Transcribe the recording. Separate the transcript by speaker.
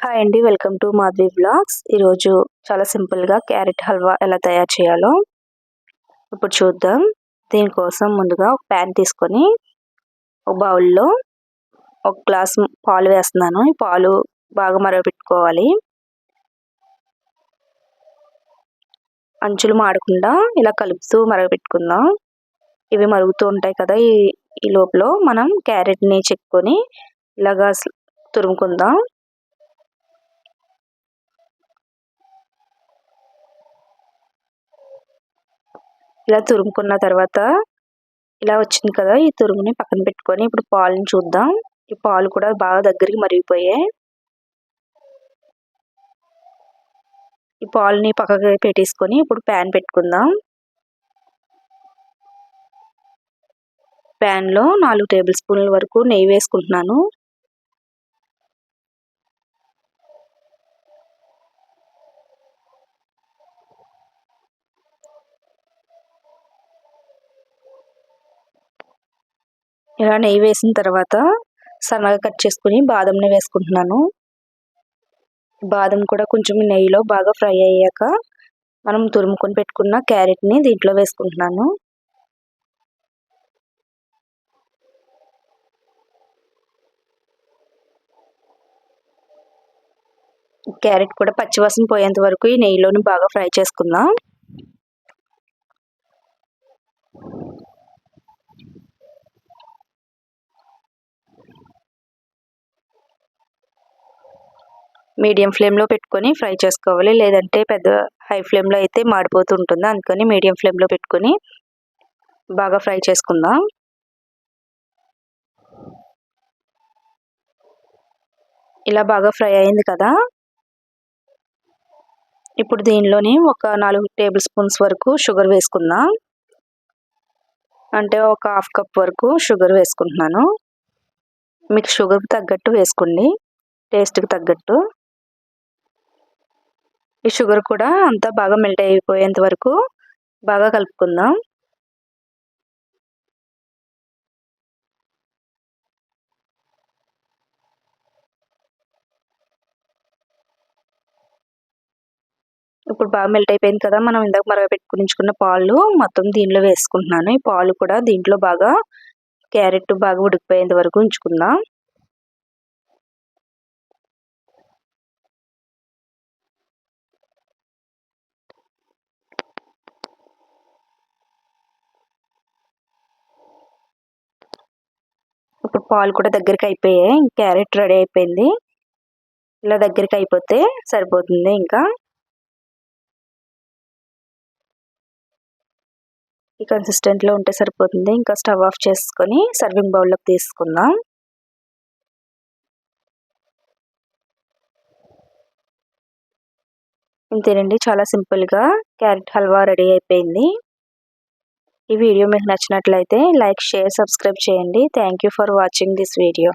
Speaker 1: Hi అండి, welcome to Madhavi vlogs. ఈరోజు చాలా సింపుల్గా క్యారెట్ హల్వా ఎలా తయారు చేయాలో ఇప్పుడు చూద్దాం. దీనికోసం ముందుగా ఒక ప్యాన్ తీసుకొని ఒక బౌల్లో ఒక గ్లాస్ పాలు వేస్తున్నాను. ఈ పాలు బాగా మరగపెట్టుకోవాలి. అంచులు మాడకుండా ఇలా కలుపుతూ మరగపెట్టుకుందాం. ఇవి మరుగుతూ ఉంటాయి కదా, ఈ లోపల మనం క్యారెట్ని చెక్కుని ఇలాగా తురుముకుందాం. ఇలా తురుముకున్న తర్వాత ఇలా వచ్చింది కదా, ఈ తురుగుని పక్కన పెట్టుకొని ఇప్పుడు పాలను చూద్దాం. ఈ పాలు కూడా బాగా దగ్గరికి మరిగిపోయాయి. ఈ పాలని పక్కకి పెట్టేసుకొని ఇప్పుడు ప్యాన్ పెట్టుకుందాం. ప్యాన్లో 4 టేబుల్ స్పూన్ల వరకు నెయ్యి వేసుకుంటున్నాను. ఇలా నెయ్యి వేసిన తర్వాత సన్నగా కట్ చేసుకుని బాదంని వేసుకుంటున్నాను. బాదం కూడా కొంచెం నెయ్యిలో బాగా ఫ్రై అయ్యాక మనం తురుముకొని పెట్టుకున్న క్యారెట్ని దీంట్లో వేసుకుంటున్నాను. క్యారెట్ కూడా పచ్చివాసన పోయేంత వరకు ఈ నెయ్యిలోని బాగా ఫ్రై చేసుకుందాం. మీడియం ఫ్లేమ్లో పెట్టుకొని ఫ్రై చేసుకోవాలి, లేదంటే పెద్ద హై ఫ్లేమ్లో అయితే మాడిపోతూ ఉంటుంది. అందుకని మీడియం ఫ్లేమ్లో పెట్టుకొని బాగా ఫ్రై చేసుకుందాం. ఇలా బాగా ఫ్రై అయింది కదా, ఇప్పుడు దీనిలోని ఒక 4 టేబుల్ స్పూన్స్ వరకు షుగర్ వేసుకుందాం. అంటే ఒక హాఫ్ కప్ వరకు షుగర్ వేసుకుంటున్నాను. మీకు షుగర్కి తగ్గట్టు వేసుకోండి, టేస్ట్కి తగ్గట్టు. ఈ షుగర్ కూడా అంతా బాగా మెల్ట్ అయిపోయేంత వరకు బాగా కలుపుకుందాం. ఇప్పుడు బాగా మెల్ట్ అయిపోయింది కదా, మనం ఇందాక మరగపెట్టుకుని పాలు మొత్తం దీనిలో వేసుకుంటున్నాను. ఈ పాలు కూడా దీంట్లో బాగా క్యారెట్ బాగా ఉడికిపోయేంత వరకు ఉంచుకుందాం. ఇప్పుడు పాలు కూడా దగ్గరికి అయిపోయాయి, క్యారెట్ రెడీ అయిపోయింది. ఇలా దగ్గరికి అయిపోతే సరిపోతుంది. ఇంకా ఈ కన్సిస్టెంట్లో ఉంటే సరిపోతుంది. ఇంకా స్టవ్ ఆఫ్ చేసుకొని సర్వింగ్ బౌల్లోకి తీసుకుందాం. ఇంతేనండి, చాలా సింపుల్గా క్యారెట్ హల్వా రెడీ అయిపోయింది. ఈ వీడియో మీకు నచ్చినట్లయితే లైక్, షేర్, సబ్స్క్రైబ్ చేయండి. Thank you for watching this video.